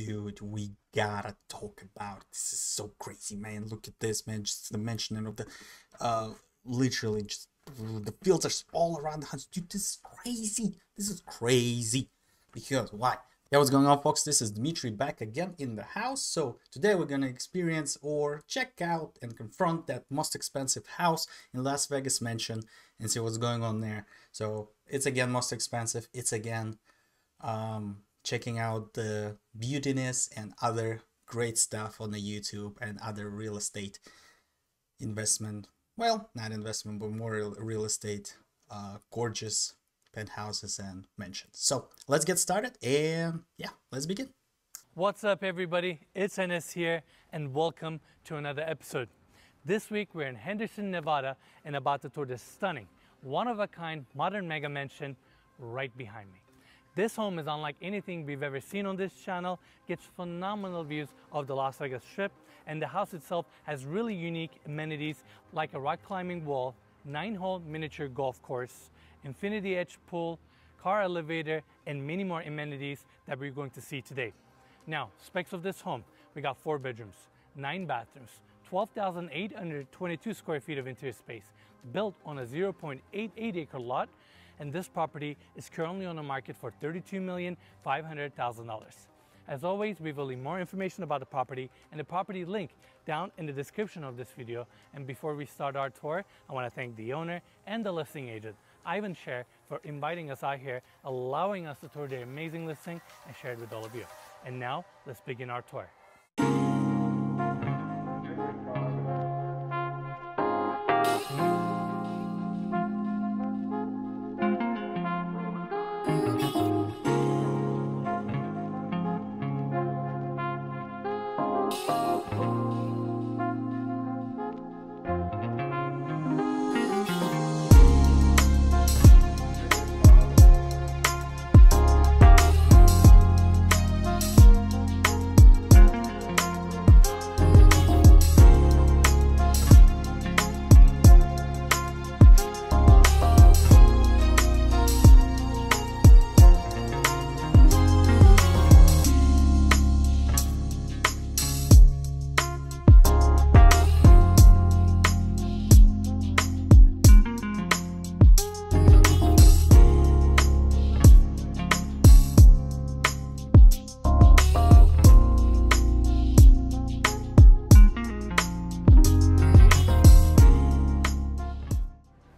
Dude, we gotta talk about it. This is so crazy, man. Look at this, man. Just the mentioning of the literally just the fields are all around the house. Dude, this is crazy. This is crazy. Because why? Yeah, what's going on, folks? This is Dmitry back again in the house. So today we're gonna experience or check out and confront that most expensive house in Las Vegas Mansion and see what's going on there. So it's again most expensive. It's again checking out the beautiness and other great stuff on the YouTube and other real estate investment. Well, not investment, but more real estate, gorgeous penthouses and mansions. So let's get started and yeah, let's begin. What's up, everybody? It's Enes here and welcome to another episode. This week we're in Henderson, Nevada and about to tour this stunning, one-of-a-kind modern mega mansion right behind me. This home is unlike anything we've ever seen on this channel, gets phenomenal views of the Las Vegas Strip, and the house itself has really unique amenities like a rock climbing wall, 9-hole miniature golf course, infinity edge pool, car elevator, and many more amenities that we're going to see today. Now, specs of this home: we got 4 bedrooms, 9 bathrooms, 12,822 square feet of interior space, built on a 0.88 acre lot, and this property is currently on the market for $32,500,000. As always, we will leave more information about the property and the property link down in the description of this video. And before we start our tour, I want to thank the owner and the listing agent, Ivan Scher, for inviting us out here, allowing us to tour their amazing listing and share it with all of you. And now, let's begin our tour.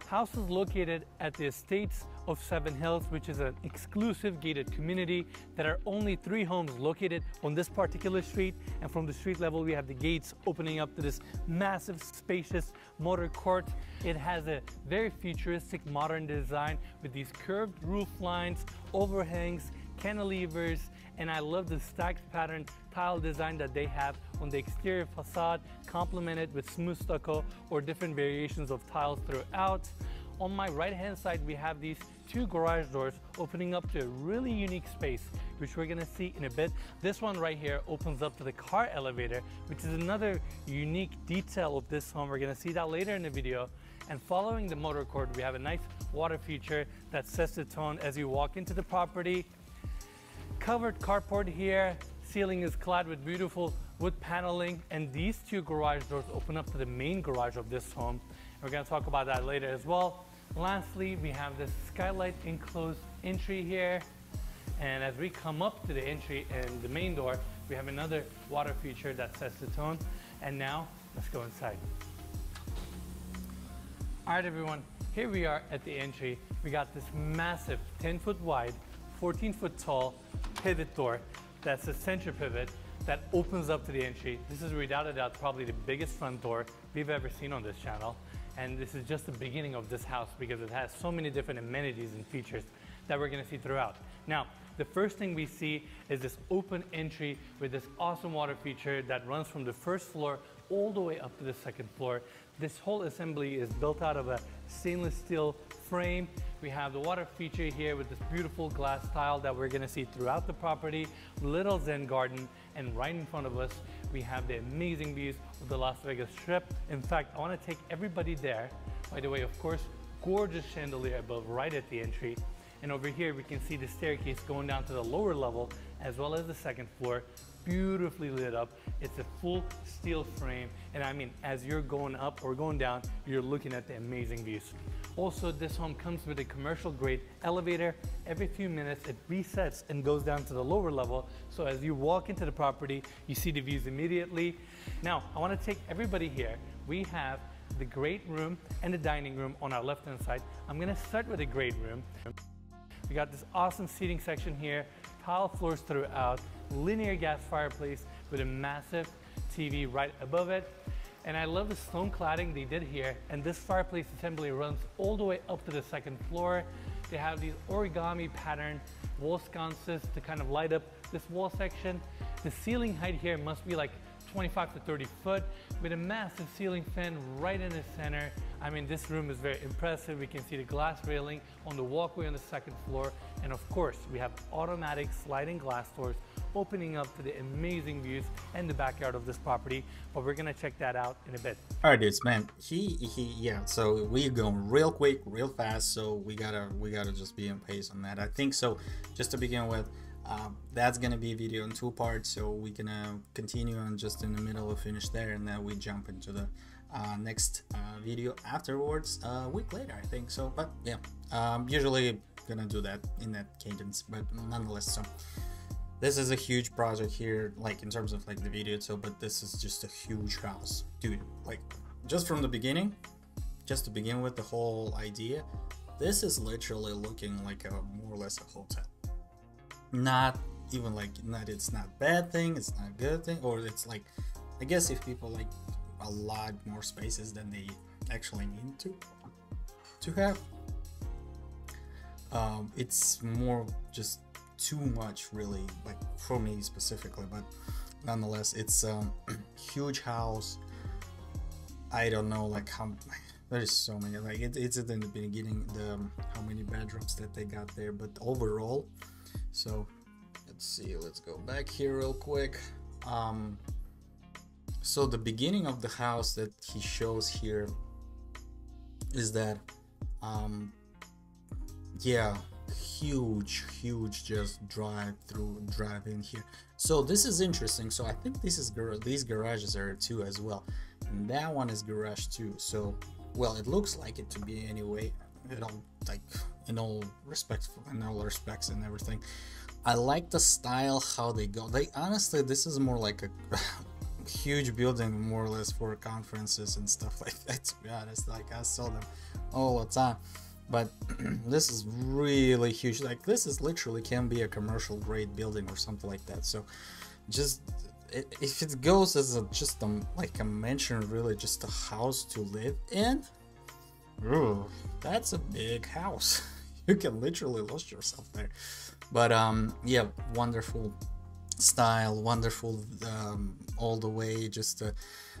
House is located at the Estates of Seven Hills, which is an exclusive gated community. There are only 3 homes located on this particular street, and from the street level we have the gates opening up to this massive, spacious motor court. It has a very futuristic modern design with these curved roof lines, overhangs, cantilevers, and I love the stacked pattern tile design that they have on the exterior facade, complemented with smooth stucco or different variations of tiles throughout. On my right hand side we have these 2 garage doors opening up to a really unique space, which we're gonna see in a bit. This one right here opens up to the car elevator, which is another unique detail of this home. We're gonna see that later in the video. And following the motor court, we have a nice water feature that sets the tone as you walk into the property. Covered carport here, ceiling is clad with beautiful wood paneling, and these 2 garage doors open up to the main garage of this home. We're going to talk about that later as well. Lastly, we have this skylight enclosed entry here, and as we come up to the entry and the main door, we have another water feature that sets the tone. And now let's go inside. All right, everyone, here we are at the entry. We got this massive 10-foot wide, 14-foot tall pivot door. That's a center pivot that opens up to the entry. This is without a doubt probably the biggest front door we've ever seen on this channel. And this is just the beginning of this house because it has so many different amenities and features that we're gonna see throughout. Now, the first thing we see is this open entry with this awesome water feature that runs from the first floor all the way up to the second floor. This whole assembly is built out of a stainless steel frame. We have the water feature here with this beautiful glass tile that we're gonna see throughout the property, little Zen garden, and right in front of us, we have the amazing views of the Las Vegas Strip. In fact, I wanna take everybody there. By the way, of course, gorgeous chandelier above right at the entry. And over here, we can see the staircase going down to the lower level as well as the second floor, beautifully lit up. It's a full steel frame, and I mean, as you're going up or going down, you're looking at the amazing views. Also, this home comes with a commercial grade elevator. Every few minutes it resets and goes down to the lower level, so as you walk into the property, you see the views immediately. Now, I want to take everybody here. We have the great room and the dining room on our left hand side. I'm going to start with the great room. We got this awesome seating section here, tile floors throughout, linear gas fireplace with a massive TV right above it. And I love the stone cladding they did here, and this fireplace assembly runs all the way up to the second floor. They have these origami pattern wall sconces to kind of light up this wall section. The ceiling height here must be like 25 to 30 foot with a massive ceiling fan right in the center. I mean, this room is very impressive. We can see the glass railing on the walkway on the second floor. And of course, we have automatic sliding glass doors opening up to the amazing views and the backyard of this property. But we're gonna check that out in a bit. All right, dudes, man. Yeah. So we're going real quick, real fast. So we gotta just be in pace on that. I think so. Just to begin with, that's gonna be a video in 2 parts. So we're gonna continue on just in the middle of finish there, and then we jump into the next video afterwards, a week later, I think so. But yeah, usually gonna do that in that cadence, but nonetheless. So this is a huge project here, like in terms of like the video itself, but this is just a huge house, dude. Like just from the beginning, just to begin with the whole idea, this is literally looking like a more or less a hotel. Not even like, it's not bad thing, it's not a good thing, or it's like, I guess if people like a lot more spaces than they actually need to have, it's more just too much, really, like for me specifically. But nonetheless, it's a huge house. I don't know like how there's so many, like it's in the beginning, the how many bedrooms that they got there, but overall. So let's see, let's go back here real quick. So the beginning of the house that he shows here is that yeah, huge just drive in here. So this is interesting. So I think this is these garages are too as well, and that one is garage too. So well, it looks like it to be anyway, you know, like in all respects and everything. I like the style how they go. They honestly, this is more like a huge building, more or less, for conferences and stuff like that, to be honest. Like I saw them all the time, but this is really huge. Like this is literally can be a commercial grade building or something like that. So just if it goes as just like I mentioned, really just a house to live in, ooh, that's a big house. You can literally lose yourself there. But yeah, wonderful style, wonderful all the way, just the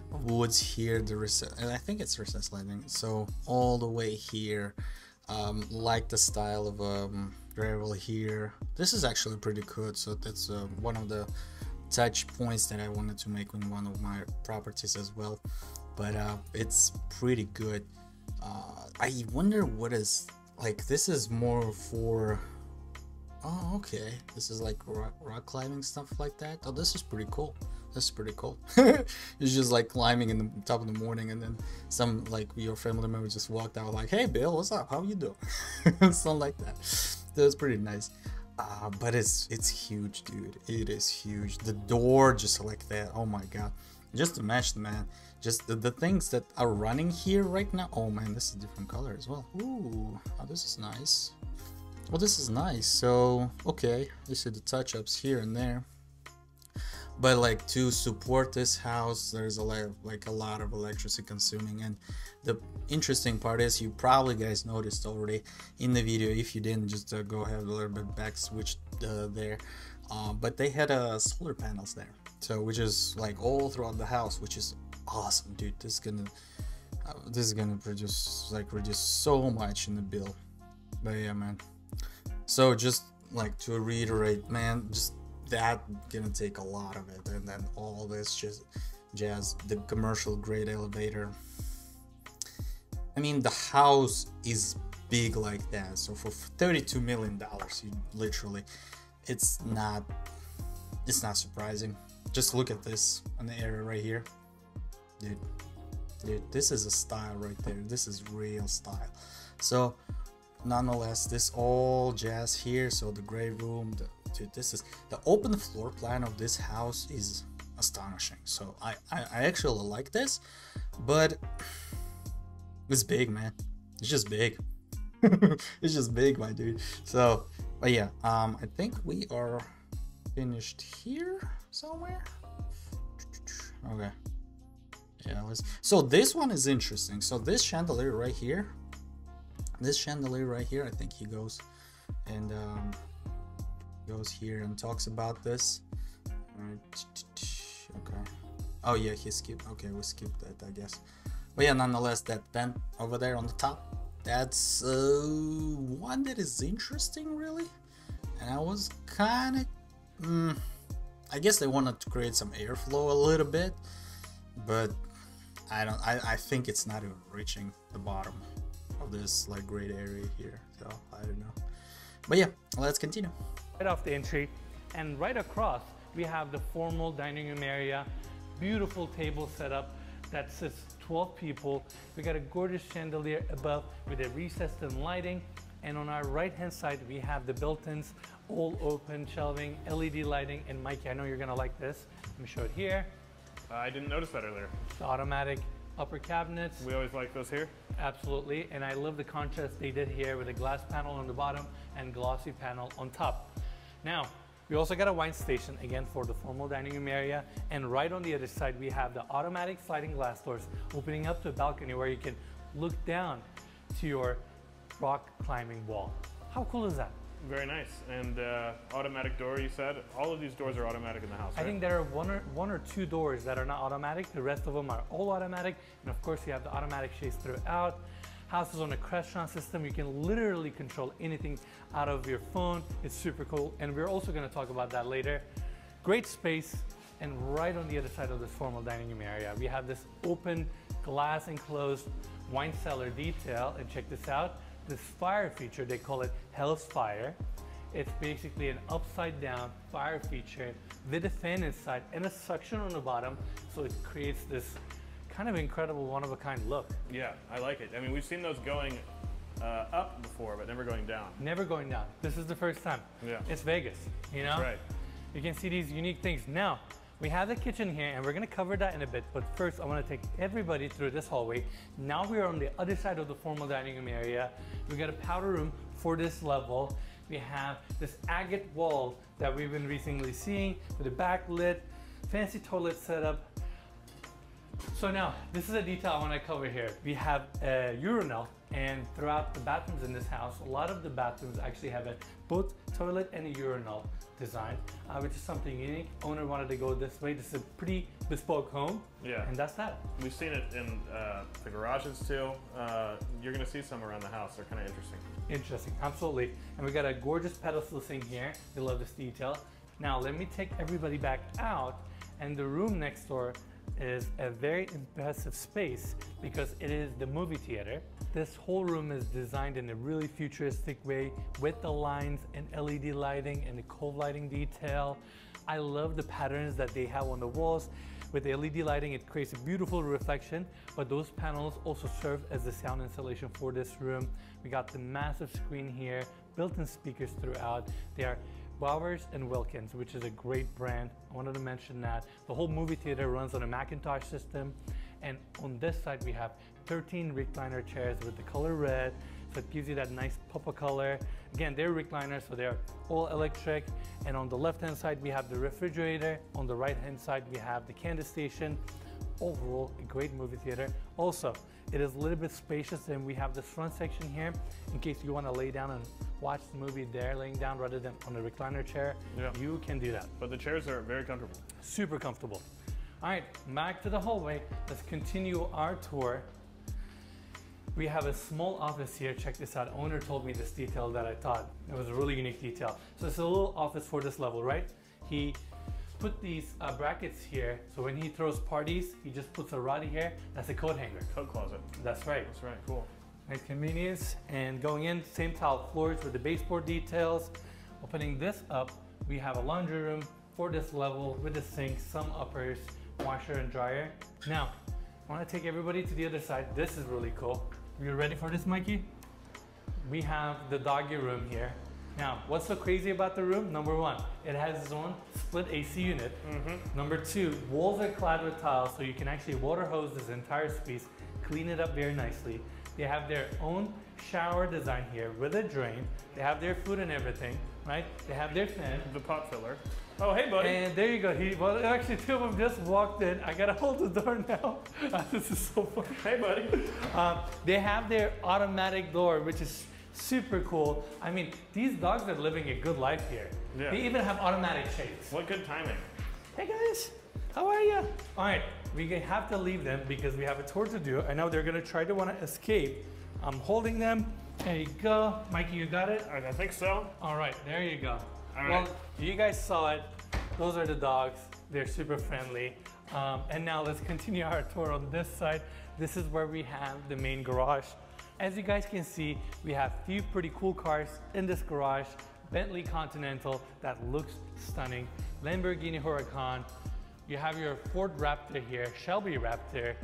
woods here, and I think it's recessed lighting, so all the way here. Like the style of gravel here. This is actually pretty good. So that's one of the touch points that I wanted to make on one of my properties as well. But it's pretty good. I wonder what is like, this is more for, oh okay, this is like rock climbing, stuff like that. Oh, this is pretty cool. This is pretty cool. It's just like climbing in the top of the morning, and then some like your family member just walked out like, hey Bill, what's up, how you doing? Something like that. That's pretty nice. But it's huge, dude. It is huge. The door just like that, oh my god. Just to match the man, just the things that are running here right now. Oh man, this is a different color as well. Ooh, oh, this is nice. Well, this is nice. So okay, you see the touch-ups here and there, but like to support this house, there's a lot of electricity consuming. And the interesting part is, you probably guys noticed already in the video. If you didn't, just go ahead a little bit back switch there, but they had solar panels there, so which is like all throughout the house, which is awesome, dude. This is gonna reduce so much in the bill. But yeah, man, so just like to reiterate, man, just that gonna take a lot of it. And then all this just jazz, the commercial grade elevator. I mean, the house is big like that, so for $32 million, you literally, it's not it's not surprising. Just look at this on the area right here. Dude, this is a style right there. This is real style. So nonetheless, this all jazz here. So the gray room, dude, this is the open floor plan of this house is astonishing. So I actually like this, but it's big, man. It's just big. It's just big, my dude. So, but yeah, I think we are finished here somewhere. Okay. Yeah, so this one is interesting. So this chandelier right here, I think he goes and goes here and talks about this. Okay. Oh yeah, he skipped. Okay, we skipped that, I guess. But yeah, nonetheless, that vent over there on the top, that's one that is interesting, really. And I was kind of, I guess they wanted to create some airflow a little bit, but I think it's not even reaching the bottom of this like great area here. So I don't know. But yeah, let's continue. Right off the entry, and right across we have the formal dining room area. Beautiful table setup that sits 12 people. We got a gorgeous chandelier above with a recessed in lighting, and on our right hand side we have the built-ins, all open shelving, LED lighting. And Mikey, I know you're gonna like this. Let me show it here. I didn't notice that earlier. The automatic upper cabinets. We always like those here. Absolutely, and I love the contrast they did here with a glass panel on the bottom and glossy panel on top. Now, we also got a wine station, again, for the formal dining room area. And right on the other side, we have the automatic sliding glass doors opening up to a balcony where you can look down to your rock climbing wall. How cool is that? Very nice. And automatic door, you said? All of these doors are automatic in the house, right? I think there are one or two doors that are not automatic. The rest of them are all automatic. And of course, you have the automatic shades throughout. House is on a Crestron system. You can literally control anything out of your phone. It's super cool. And we're also going to talk about that later. Great space. And right on the other side of this formal dining room area, we have this open glass enclosed wine cellar detail. And check this out. This fire feature, they call it Hell's Fire. It's basically an upside down fire feature with a fan inside and a suction on the bottom. So it creates this kind of incredible one-of-a-kind look. Yeah, I like it. I mean, we've seen those going up before, but never going down. Never going down. This is the first time. Yeah. It's Vegas, you know? That's right. You can see these unique things. Now, we have the kitchen here, and we're gonna cover that in a bit, but first I wanna take everybody through this hallway. Now we are on the other side of the formal dining room area. We got a powder room for this level. We have this agate wall that we've been recently seeing with a backlit, fancy toilet setup. So now, this is a detail I want to cover here. We have a urinal, and throughout the bathrooms in this house, a lot of the bathrooms actually have a both toilet and a urinal design, which is something unique. Owner wanted to go this way. This is a pretty bespoke home. Yeah. And that's that. We've seen it in the garages too. You're gonna see some around the house. They're kind of interesting. Interesting, absolutely. And we got a gorgeous pedestal sink here. We love this detail. Now let me take everybody back out, and the room next door is a very impressive space because it is the movie theater. This whole room is designed in a really futuristic way with the lines and LED lighting and the cove lighting detail. I love the patterns that they have on the walls. With the LED lighting, it creates a beautiful reflection, but those panels also serve as the sound insulation for this room. We got the massive screen here, built-in speakers throughout. They are Bowers and Wilkins, which is a great brand. I wanted to mention that. The whole movie theater runs on a Macintosh system. And on this side, we have 13 recliner chairs with the color red. So it gives you that nice purple color. Again, they're recliners, so they're all electric. And on the left-hand side, we have the refrigerator. On the right-hand side, we have the candy station. Overall, a great movie theater. Also, it is a little bit spacious, and we have this front section here in case you want to lay down and watch the movie there, laying down rather than on a recliner chair. Yeah. You can do that. But the chairs are very comfortable. Super comfortable. All right, back to the hallway. Let's continue our tour. We have a small office here. Check this out. Owner told me this detail that I thought it was a really unique detail. So it's a little office for this level, right? He put these brackets here, so when he throws parties, he just puts a rod here. That's a coat hanger. Coat closet. That's right. That's right, cool. Nice convenience. And going in, same tile floors with the baseboard details. Opening this up, we have a laundry room, for this level with the sink, some uppers, washer and dryer. Now, I want to take everybody to the other side. This is really cool. You ready for this, Mikey? We have the doggy room here. Now, what's so crazy about the room? Number one, it has its own split AC unit. Number two, walls are clad with tiles, so you can actually water hose this entire space, clean it up very nicely. They have their own shower design here with a drain. They have their food and everything, right? They have their fan. The pot filler. Oh, hey, buddy. And there you go. Well, actually, two of them just walked in. I gotta hold the door now. This is so funny. Hey, buddy. They have their automatic door, which is super cool. I mean, these dogs are living a good life here. Yeah. They even have automatic shades. What good timing. Hey guys, how are you? All right, we have to leave them because we have a tour to do. I know they're gonna try to wanna escape. I'm holding them. There you go. Mikey, you got it? I think so. All right, there you go. All right. Well, you guys saw it. Those are the dogs. They're super friendly. And now let's continue our tour on this side. This is where we have the main garage. As you guys can see, we have a few pretty cool cars in this garage. Bentley Continental that looks stunning. Lamborghini Huracan. You have your Ford Raptor here, Shelby Raptor.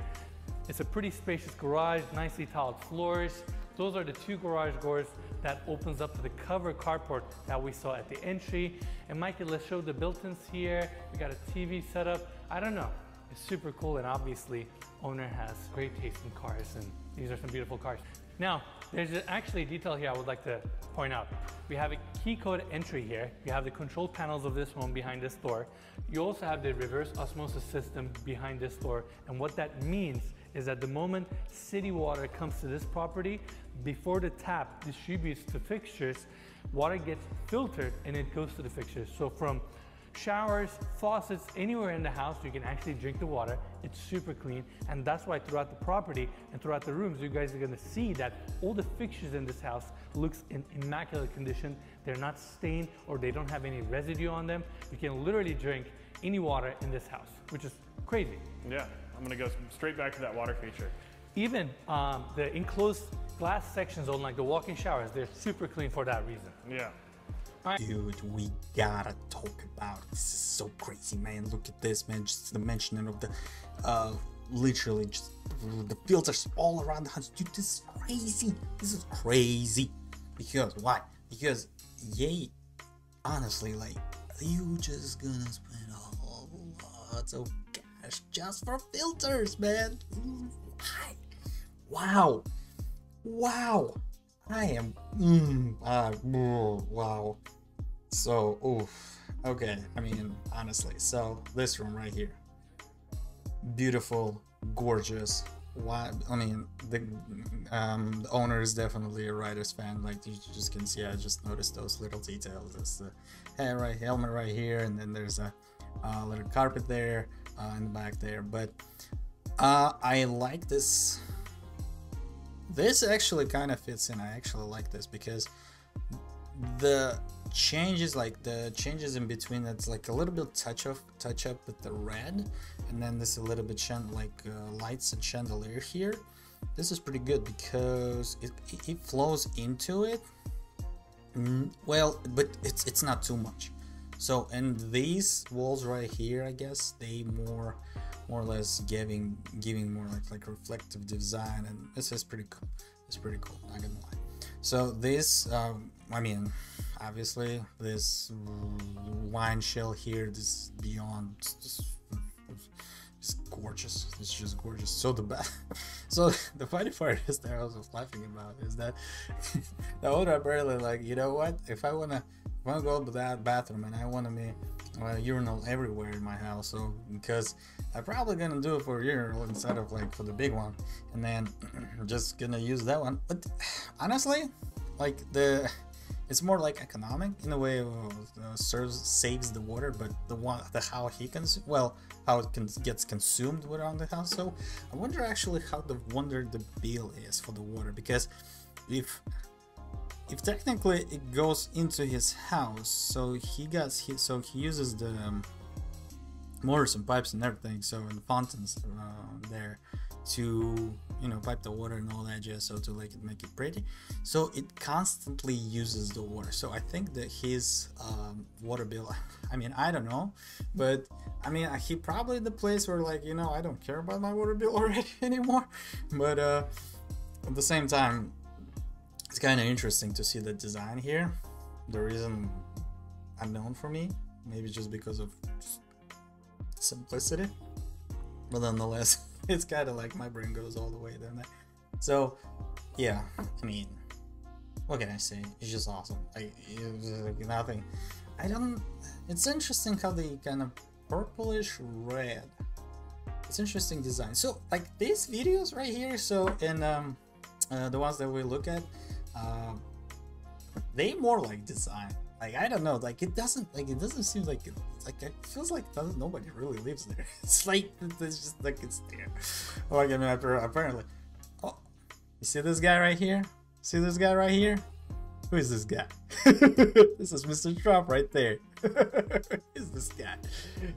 It's a pretty spacious garage, nicely tiled floors. Those are the two garage doors that opens up to the covered carport that we saw at the entry. And Mikey, let's show the built-ins here. We got a TV setup. I don't know, it's super cool, and obviously owner has great taste in cars, and these are some beautiful cars. Now, there's actually a detail here I would like to point out. We have a key code entry here. You have the control panels of this home behind this door. You also have the reverse osmosis system behind this door. And what that means is that the moment city water comes to this property, before the tap distributes to fixtures, water gets filtered and it goes to the fixtures. So from showers, faucets, anywhere in the house, you can actually drink the water. It's super clean, and that's why throughout the property and throughout the rooms, you guys are gonna see that all the fixtures in this house looks in immaculate condition. They're not stained or they don't have any residue on them. You can literally drink any water in this house, which is crazy. Yeah, I'm gonna go straight back to that water feature. Even the enclosed glass sections on like the walk-in showers, they're super clean for that reason. Yeah. Dude, we gotta talk about it. This is so crazy, man. Look at this, man. Just the mentioning of the literally just the filters all around the house. Dude, this is crazy. This is crazy. Because why? Because yay, honestly, like, you just gonna spend a whole lot of cash just for filters, man. Why? Wow. Wow. I am wow. So oof. Okay, I mean, honestly, so this room right here, beautiful, gorgeous. Why? I mean, the owner is definitely a Riders fan. Like, you just can see, I just noticed those little details. There's the helmet right here, and then there's a little carpet there in the back there. But I like this. This actually kind of fits in. I actually like this because the changes, like the changes in between, it's like a little bit touch up with the red, and then this a little bit lights and chandelier here. This is pretty good because it flows into it. Well, but it's not too much. So, and these walls right here, I guess they more or less giving more like reflective design, and this is pretty cool. It's pretty cool, not gonna lie. So this I mean, obviously this wine shell here, this is beyond just gorgeous. It's just gorgeous. So the funny part is that I was laughing about is that the owner apparently, like, you know what, if I wanna go to that bathroom and I wanna be urinal everywhere in my house, so because I'm probably gonna do it for a urinal instead of like for the big one, and then just gonna use that one. But honestly, like it's more like economic in a way, saves the water, but how it gets consumed around the house. So I wonder actually how the bill is for the water, because if technically it goes into his house, so he uses the motors and pipes and everything, so, and the fountains there, to, you know, pipe the water and all that jazz, so to like make it pretty. So it constantly uses the water. So I think that his water bill, I mean, I don't know, but I mean, he probably the place where like, you know, I don't care about my water bill already anymore. But at the same time, it's kind of interesting to see the design here. The reason unknown for me, maybe just because of simplicity, but nonetheless, it's kind of like my brain goes all the way there. So yeah, I mean, what can I say? It's just awesome. Like, nothing. It's interesting how they kind of purplish red. It's interesting design. So like these videos right here, so in the ones that we look at, they more like design. Like, I don't know, like it doesn't seem like it feels like nobody really lives there. It's like it's just like it's there. Like, I mean, apparently, oh, you see this guy right here? See this guy right here? Who is this guy? This is Mr. Trump right there. Who is this guy?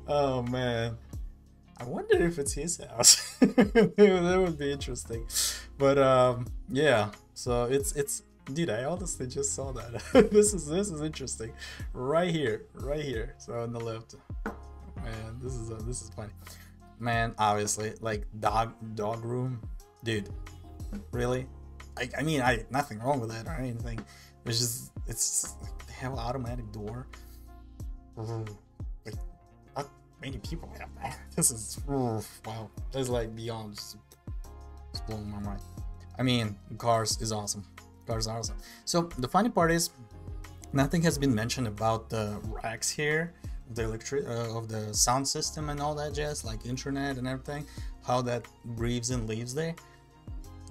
Oh man, I wonder if it's his house. That would be interesting. But yeah, so it's. Dude, I honestly just saw that. This is interesting. Right here. So on the left. Man, this is funny. Man, obviously, like dog room, dude. Really? I mean, nothing wrong with that or anything. It's just like they have an automatic door. Like, not many people have that. This is wow. That's like beyond. Just blowing my mind. I mean, cars is awesome. Cars are awesome. So the funny part is, nothing has been mentioned about the racks here, the of the sound system and all that jazz, like internet and everything, how that breathes and leaves there.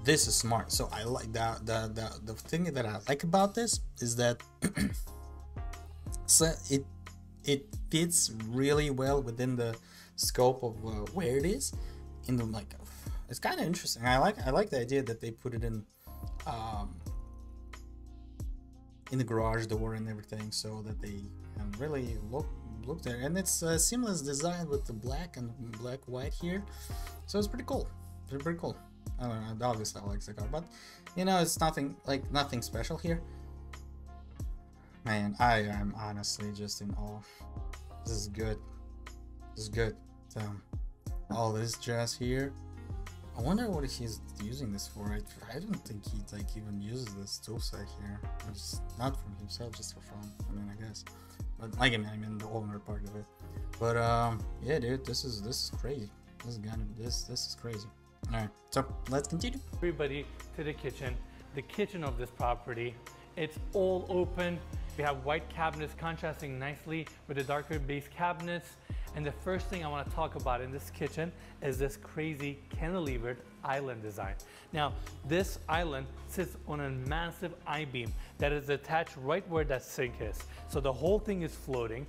This is smart. So I like that. The thing that I like about this is that so it fits really well within the scope of where it is. In the like, it's kind of interesting. I like the idea that they put it in the garage door and everything, so that they can really look there. And it's a seamless design with the black and black white here, so it's pretty cool. It's pretty cool. I don't know, obviously I like the car, but you know, it's nothing special here. Man, I am honestly just in awe. This is good. This is good. All this jazz here. I wonder what he's using this for. I don't think he like even uses this tool set here. It's not for himself, just for fun. I mean, I guess. But like, I mean the owner part of it. But yeah, dude, this is crazy. This is crazy. All right, so let's continue. Everybody to the kitchen. The kitchen of this property. It's all open. We have white cabinets contrasting nicely with the darker base cabinets. And the first thing I want to talk about in this kitchen is this crazy cantilevered island design. Now, this island sits on a massive I-beam that is attached right where that sink is. So the whole thing is floating,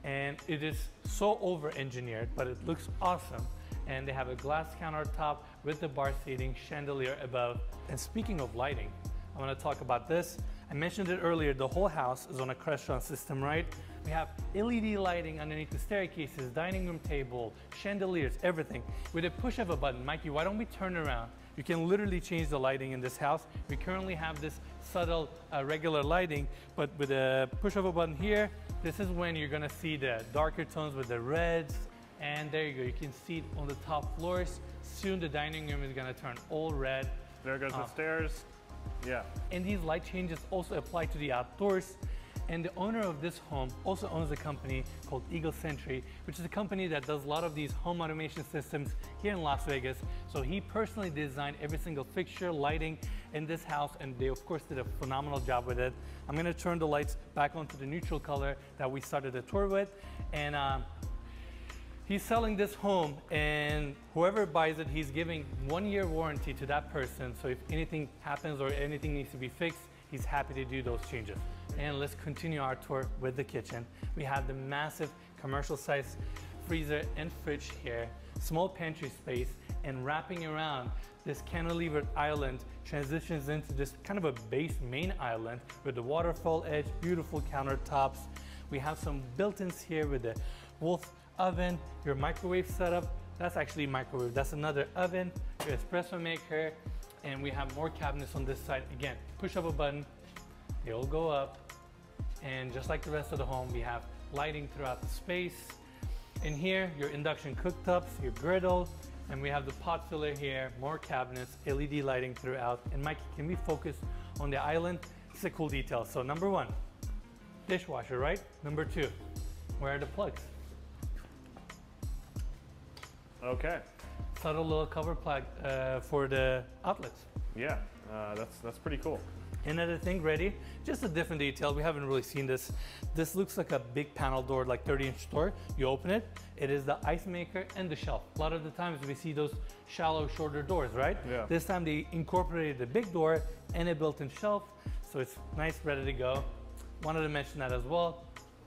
and it is so over-engineered, but it looks awesome. And they have a glass countertop with the bar seating, chandelier above. And speaking of lighting, I want to talk about this. I mentioned it earlier, the whole house is on a Crestron system, right? We have LED lighting underneath the staircases, dining room table, chandeliers, everything. With a push of a button, Mikey, why don't we turn around? You can literally change the lighting in this house. We currently have this subtle regular lighting, but with a push of a button here, this is when you're gonna see the darker tones with the reds. And there you go, you can see it on the top floors. Soon the dining room is gonna turn all red. There goes the stairs. Yeah. And these light changes also apply to the outdoors. And the owner of this home also owns a company called Eagle Sentry, which is a company that does a lot of these home automation systems here in Las Vegas. So he personally designed every single fixture, lighting in this house, and they of course did a phenomenal job with it. I'm gonna turn the lights back onto the neutral color that we started the tour with. And he's selling this home, and whoever buys it, he's giving 1-year warranty to that person. So if anything happens or anything needs to be fixed, he's happy to do those changes. And let's continue our tour with the kitchen. We have the massive commercial size freezer and fridge here, small pantry space, and wrapping around this cantilevered island transitions into this kind of a base main island with the waterfall edge, beautiful countertops. We have some built-ins here with the Wolf oven, your microwave setup. That's actually microwave, that's another oven. your espresso maker, and we have more cabinets on this side. Again, push up a button, they'll go up, and just like the rest of the home, we have lighting throughout the space. In here, your induction cooktops, your griddle, and we have the pot filler here, more cabinets, LED lighting throughout. And Mikey, can we focus on the island? It's a cool detail. So number one, dishwasher, right? Number two, where are the plugs? Okay. Subtle little cover plug for the outlets. Yeah, that's pretty cool. Another thing ready, just a different detail. We haven't really seen this. This looks like a big panel door, like 30-inch door. You open it, it is the ice maker and the shelf. A lot of the times we see those shallow, shorter doors, right? Yeah. This time they incorporated the big door and a built-in shelf, so it's nice, ready to go. Wanted to mention that as well.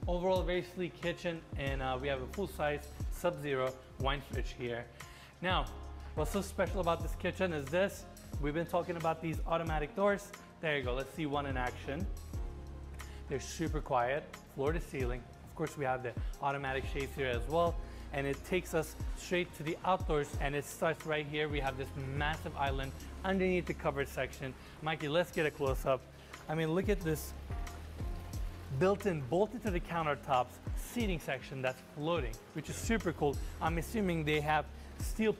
Overall, very sleek kitchen, and we have a full-size Sub-Zero wine fridge here. Now, what's so special about this kitchen is this. We've been talking about these automatic doors. There you go, let's see one in action. They're super quiet, floor to ceiling. Of course, we have the automatic shades here as well, and it takes us straight to the outdoors, and it starts right here. We have this massive island underneath the covered section. Mikey, let's get a close-up. I mean, look at this built-in, bolted to the countertops seating section that's floating, which is super cool. I'm assuming they have steel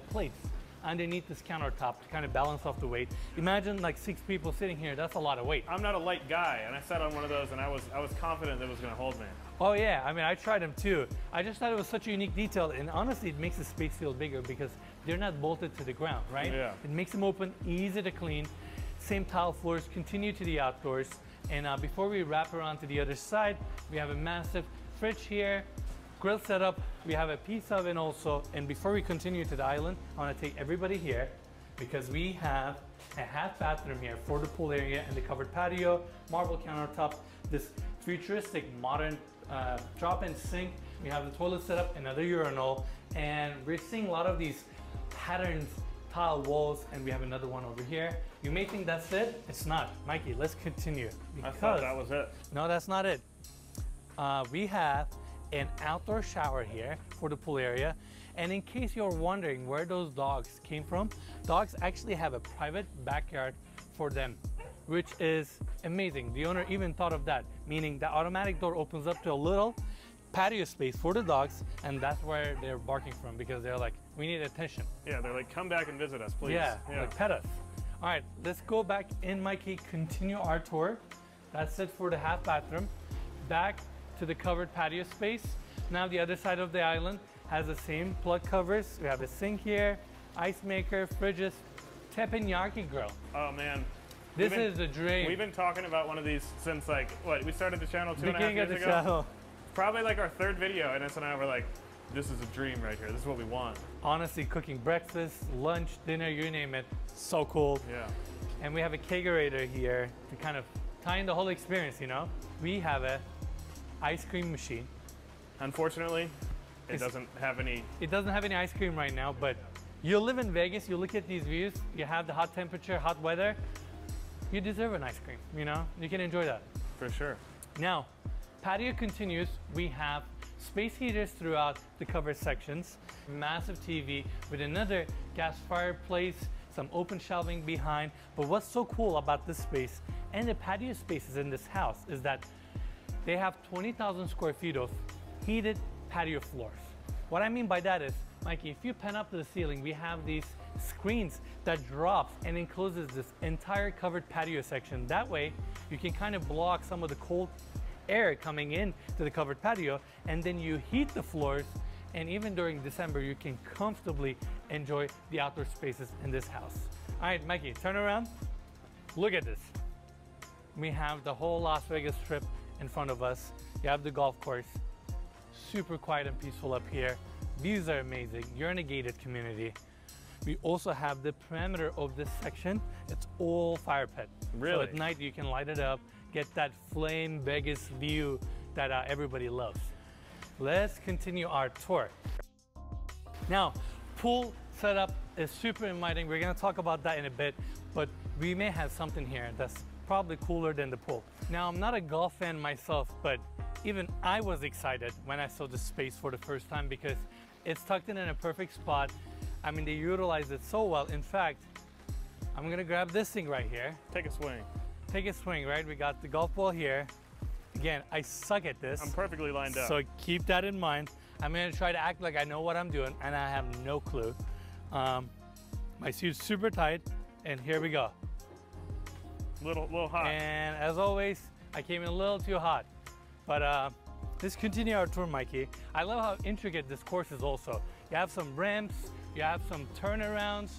plates underneath this countertop to kind of balance off the weight. Imagine like 6 people sitting here, that's a lot of weight. I'm not a light guy, and I sat on one of those, and I was confident that it was going to hold me. Oh yeah, I mean, I tried them too. I just thought it was such a unique detail, and honestly, it makes the space feel bigger because they're not bolted to the ground, right? Yeah. It makes them open, easy to clean. Same tile floors, continue to the outdoors. And before we wrap around to the other side, we have a massive fridge here, grill setup, we have a pizza oven also. And before we continue to the island, I want to take everybody here because we have a half bathroom here for the pool area and the covered patio, marble countertop, this futuristic modern drop-in sink. We have the toilet setup, another urinal, and we're seeing a lot of these patterns, tile walls, and we have another one over here. You may think that's it. It's not. Mikey, let's continue. I thought that was it. No, that's not it. We have an outdoor shower here for the pool area. And in case you're wondering where those dogs came from, dogs actually have a private backyard for them, which is amazing. The owner even thought of that, meaning the automatic door opens up to a little patio space for the dogs, and that's where they're barking from because they're like, we need attention. Yeah, they're like, come back and visit us, please. Yeah, like pet us. All right, let's go back in, Mikey, continue our tour. That's it for the half bathroom. Back to the covered patio space. Now the other side of the island has the same plug covers. We have a sink here, ice maker, fridges, teppanyaki grill. Oh man. This is the dream. We've been talking about one of these since like, what, we started the channel 2.5 Beginning years of the ago? channel. Probably like our 3rd video, and S and I were like, this is a dream right here. This is what we want. Honestly, cooking breakfast, lunch, dinner, you name it, so cool. Yeah. And we have a kegerator here to kind of tie in the whole experience, you know? We have a ice cream machine. Unfortunately, it doesn't have any. It doesn't have any ice cream right now, but you live in Vegas, you look at these views, you have the hot temperature, hot weather, you deserve an ice cream, you know? You can enjoy that. For sure. Now, patio continues. We have space heaters throughout the covered sections, massive TV with another gas fireplace, some open shelving behind. But what's so cool about this space and the patio spaces in this house is that they have 20,000 square feet of heated patio floors. What I mean by that is, Mikey, if you pen up to the ceiling, we have these screens that drops and encloses this entire covered patio section. That way, you can kind of block some of the cold air coming in to the covered patio, and then you heat the floors, and even during December, you can comfortably enjoy the outdoor spaces in this house. All right, Mikey, turn around. Look at this. We have the whole Las Vegas Strip in front of us. You have the golf course. Super quiet and peaceful up here. Views are amazing. You're in a gated community. We also have the perimeter of this section. It's all fire pit. Really? So at night you can light it up, get that flame Vegas view that everybody loves. Let's continue our tour. Now, pool setup is super inviting. We're gonna talk about that in a bit, but we may have something here that's probably cooler than the pool. Now, I'm not a golf fan myself, but even I was excited when I saw this space for the first time because it's tucked in a perfect spot. I mean, they utilize it so well. In fact, I'm gonna grab this thing right here. Take a swing. Take a swing, right? We got the golf ball here. Again, I suck at this. I'm perfectly lined up. So keep that in mind. I'm gonna try to act like I know what I'm doing, and I have no clue. My suit's super tight, and here we go. Little hot. And as always, I came in a little too hot. But let's continue our tour, Mikey. I love how intricate this course is also. You have some ramps, you have some turnarounds.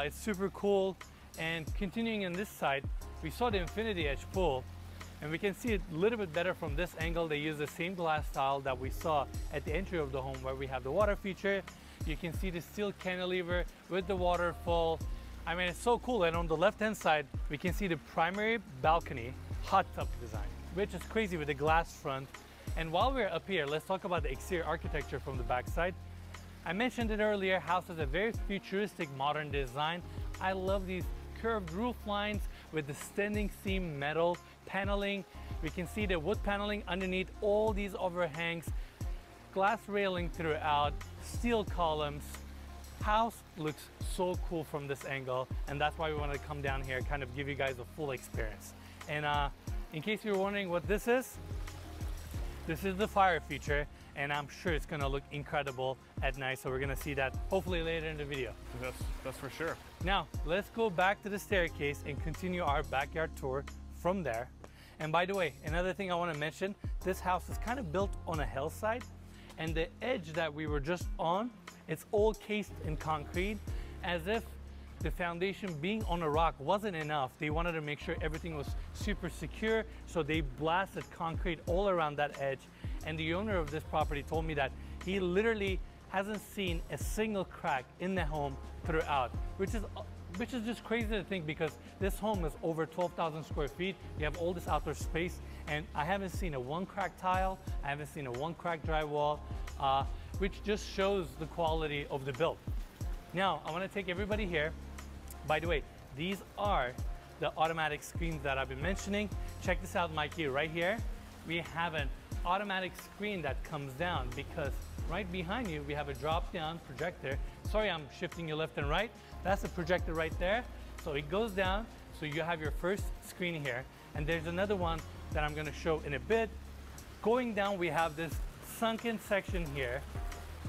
It's super cool. And continuing on this side, we saw the infinity edge pool, and we can see it a little bit better from this angle. They use the same glass tile that we saw at the entry of the home where we have the water feature. You can see the steel cantilever with the waterfall. I mean, it's so cool. And on the left-hand side, we can see the primary balcony hot tub design, which is crazy with the glass front. And while we're up here, let's talk about the exterior architecture from the backside. I mentioned it earlier, house has a very futuristic modern design. I love these curved roof lines with the standing seam metal paneling. We can see the wood paneling underneath all these overhangs, glass railing throughout, steel columns. House looks so cool from this angle, and that's why we wanted to come down here, kind of give you guys a full experience. And in case you're wondering what this is the fire feature, and I'm sure it's gonna look incredible at night, so we're gonna see that hopefully later in the video. That's for sure. Now, let's go back to the staircase and continue our backyard tour from there. And by the way, another thing I wanna mention, this house is kind of built on a hillside, and the edge that we were just on, it's all cased in concrete, as if the foundation being on a rock wasn't enough. They wanted to make sure everything was super secure, so they blasted concrete all around that edge. And the owner of this property told me that he literally hasn't seen a single crack in the home throughout, which is just crazy to think, because this home is over 12,000 square feet. You have all this outdoor space, and I haven't seen a one cracked tile, I haven't seen a one cracked drywall, which just shows the quality of the build. Now, I want to take everybody here. By the way, these are the automatic screens that I've been mentioning. Check this out, Mikey, right here. We have an automatic screen that comes down, because right behind you, we have a drop-down projector. Sorry, I'm shifting you left and right. That's the projector right there. So it goes down, so you have your first screen here. And there's another one that I'm gonna show in a bit. Going down, we have this sunken section here.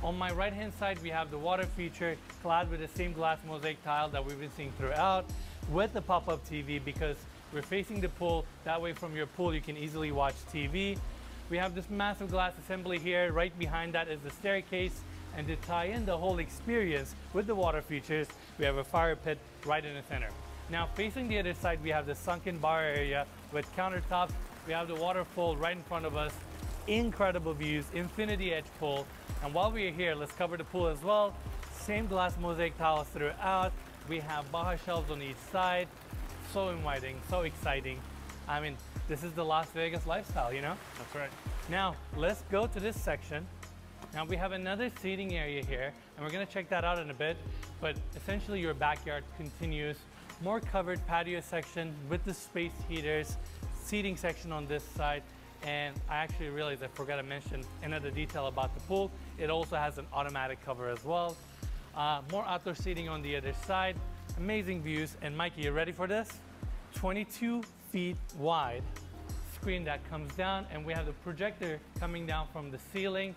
On my right-hand side, we have the water feature clad with the same glass mosaic tile that we've been seeing throughout, with the pop-up TV, because we're facing the pool. That way from your pool, you can easily watch TV. We have this massive glass assembly here. Right behind that is the staircase. And to tie in the whole experience with the water features, we have a fire pit right in the center. Now, facing the other side, we have the sunken bar area with countertops. We have the waterfall right in front of us. Incredible views, infinity edge pool. And while we are here, let's cover the pool as well. Same glass mosaic tiles throughout. We have bar shelves on each side. So inviting, so exciting. I mean, this is the Las Vegas lifestyle, you know? That's right. Now, let's go to this section. Now we have another seating area here, and we're gonna check that out in a bit, but essentially your backyard continues. More covered patio section with the space heaters, seating section on this side. And I actually realized I forgot to mention another detail about the pool. It also has an automatic cover as well. More outdoor seating on the other side. Amazing views. And Mikey, you ready for this? 22 feet wide screen that comes down, and we have the projector coming down from the ceiling.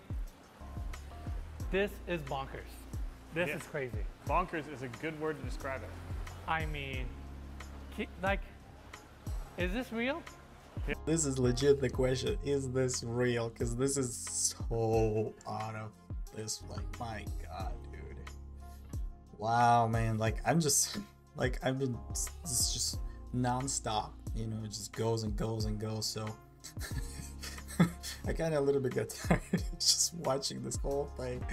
This is bonkers. This is crazy. Bonkers is a good word to describe it. I mean, like, is this real? This is legit the question, is this real? Because this is so out of this, like, my god, dude. Wow, man, like, I'm just, like, I've been, it's just non-stop, you know, it just goes and goes and goes, so I kind of a little bit got tired just watching this whole thing.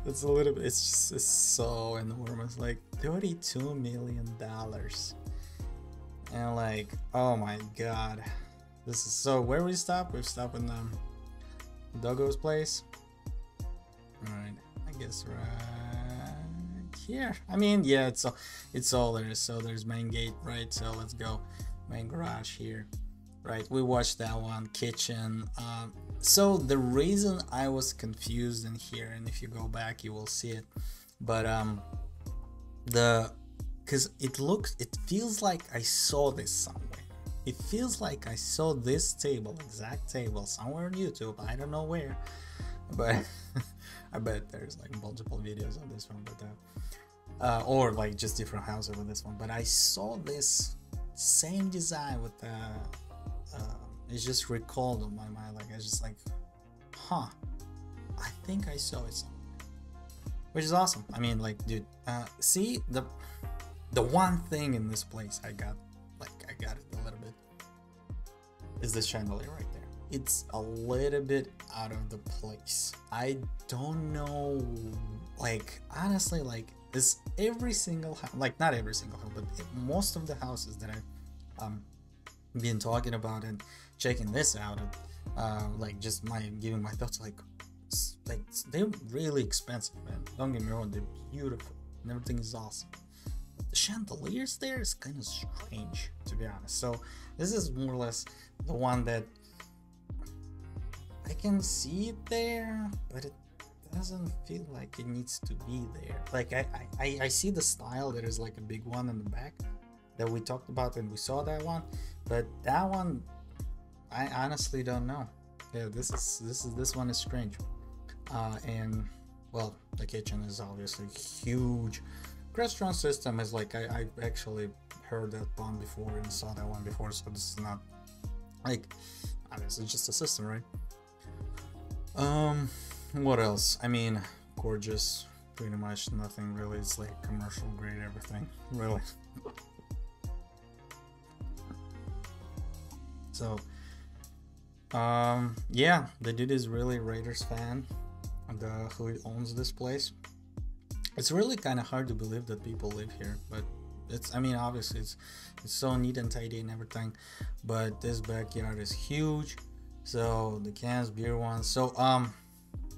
It's a little bit, it's so enormous, like $32 million. And like, oh my god. This is so, where we stop? We've stopped in Doggo's place. Alright, I guess right here. I mean, yeah, it's all there is. So there's main gate, right? So let's go. Main garage here. Right, we watched that one. Kitchen. So the reason I was confused in here, and if you go back you will see it, but because it feels like I saw this somewhere. It feels like I saw this table, exact table, somewhere on YouTube. I don't know where, but I bet there's like multiple videos on this one, but or like just different houses with this one. But I saw this same design with it's just recalled on my mind. Like I was just like, huh, I think I saw it somewhere, which is awesome. I mean, like, dude, see the one thing in this place I got it a little bit is this chandelier right there. It's a little bit out of the place. I don't know, like, honestly, like, this every single house, like, not every single house, but most of the houses that I've been talking about and checking this out, and like just giving my thoughts, like they're really expensive, man. Don't get me wrong, they're beautiful and everything is awesome. But the chandeliers there is kind of strange, to be honest. So this is more or less the one that I can see it there, but it doesn't feel like it needs to be there. Like I see the style. There is like a big one in the back that we talked about and we saw that one, but that one I honestly don't know. Yeah, this one is strange. And well, the kitchen is obviously huge. Restaurant system is like I actually heard that one before and saw that one before, so this is not like, obviously it's just a system, right? What else? I mean, gorgeous, pretty much nothing really. It's like commercial grade everything, really. So yeah, the dude is really Raiders fan, who owns this place. It's really kind of hard to believe that people live here, but I mean, obviously it's so neat and tidy and everything, but this backyard is huge. So the cans, beer ones. So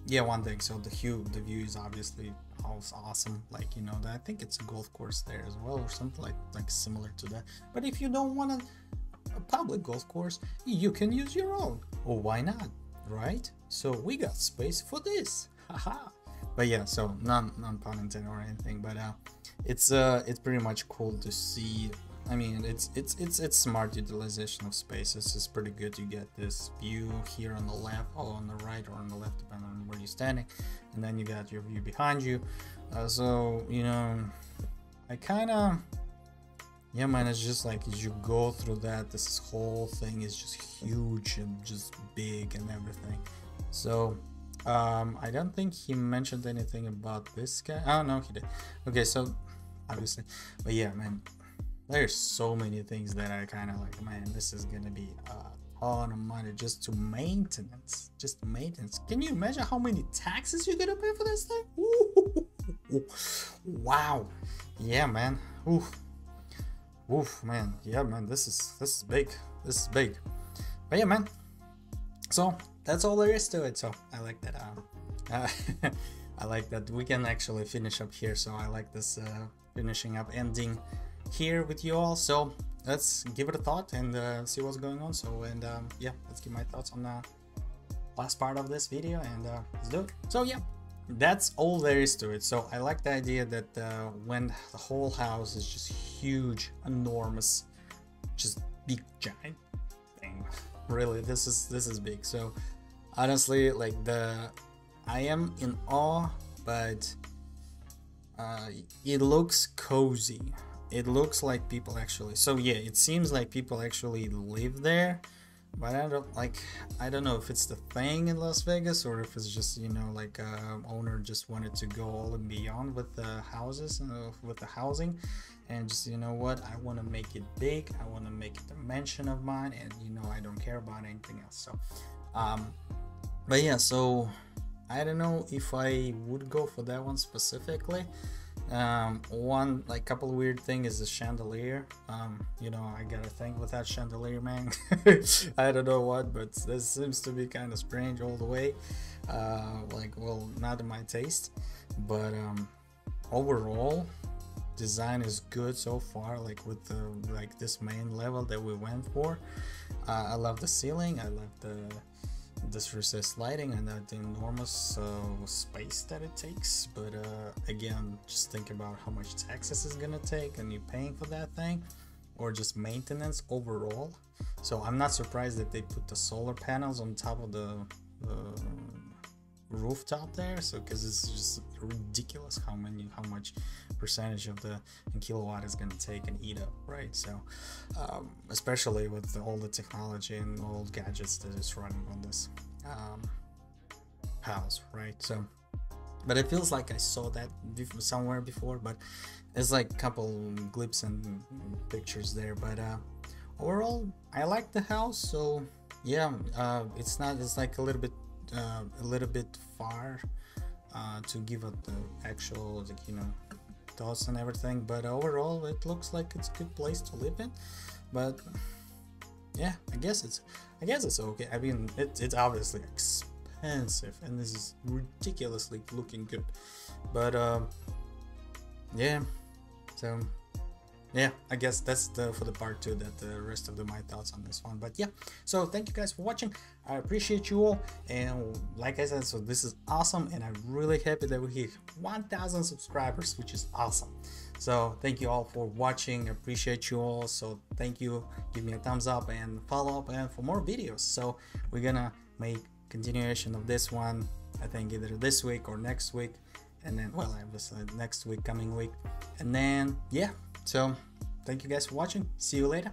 yeah, one thing. So the view is obviously awesome. Like, you know, I think it's a golf course there as well, or something like similar to that. But if you don't want a public golf course, you can use your own. Or why not, right? So we got space for this. Haha. But yeah, so non pun intended or anything. But it's pretty much cool to see. I mean, it's smart utilization of spaces. It's pretty good. You get this view here on the left, or on the right, or on the left, depending on where you're standing, and then you got your view behind you. So you know, I kind of, yeah, man. It's just like as you go through that, this whole thing is just huge and just big and everything. So I don't think he mentioned anything about this guy. Oh no, he did. Okay, so obviously, but yeah, man. There's so many things that I kind of like, man, this is gonna be a ton of money just to maintenance. Just maintenance. Can you imagine how many taxes you're gonna pay for this thing? Ooh, wow. Yeah, man. Oof, man. Yeah, man. This is big. This is big. But yeah, man. So that's all there is to it. So I like that. I like that we can actually finish up here. So I like this finishing up, ending here with you all. So let's give it a thought and see what's going on. So yeah, let's give my thoughts on the last part of this video, and let's do it. So yeah, that's all there is to it. So I like the idea that when the whole house is just huge, enormous, just big giant thing. Really, this is big. So honestly, like I am in awe, but it looks cozy. It looks like people actually, so yeah, it seems like people actually live there, but I don't know if it's the thing in Las Vegas, or if it's just, you know, like owner just wanted to go all and beyond with the houses and with the housing, and just, you know what, I want to make it big, I want to make it a mansion of mine, and you know, I don't care about anything else. So but yeah, so I don't know if I would go for that one specifically. One like couple of weird thing is the chandelier. You know, I got a thing with that chandelier, man. I don't know what, but this seems to be kind of strange all the way. Like, well, not in my taste, but overall design is good so far, like with the this main level that we went for. I love the ceiling, I love this recessed lighting and the enormous space that it takes. But again, just think about how much taxes is gonna take and you're paying for that thing, or just maintenance overall. So I'm not surprised that they put the solar panels on top of the rooftop there, so because it's just ridiculous how much percentage of the kilowatt is going to take and eat up, right? So especially with all the technology and all gadgets that is running on this house, right? So but it feels like I saw that somewhere before, but there's like a couple glimpses and pictures there. But overall I like the house. So yeah, it's like a little bit far to give it the actual, like, you know, thoughts and everything, but overall it looks like it's a good place to live in. But yeah, I guess it's okay. I mean, it's obviously expensive and this is ridiculously looking good, but yeah, so yeah, I guess that's for the part 2, that the rest of my thoughts on this one. But yeah, so thank you guys for watching. I appreciate you all, and like I said, so this is awesome, and I'm really happy that we hit 1,000 subscribers, which is awesome. So thank you all for watching. I appreciate you all. So thank you. Give me a thumbs up and follow up and for more videos. So we're gonna make continuation of this one, I think either this week or next week, and then, well, obviously next week, coming week, and then yeah. So thank you guys for watching. See you later.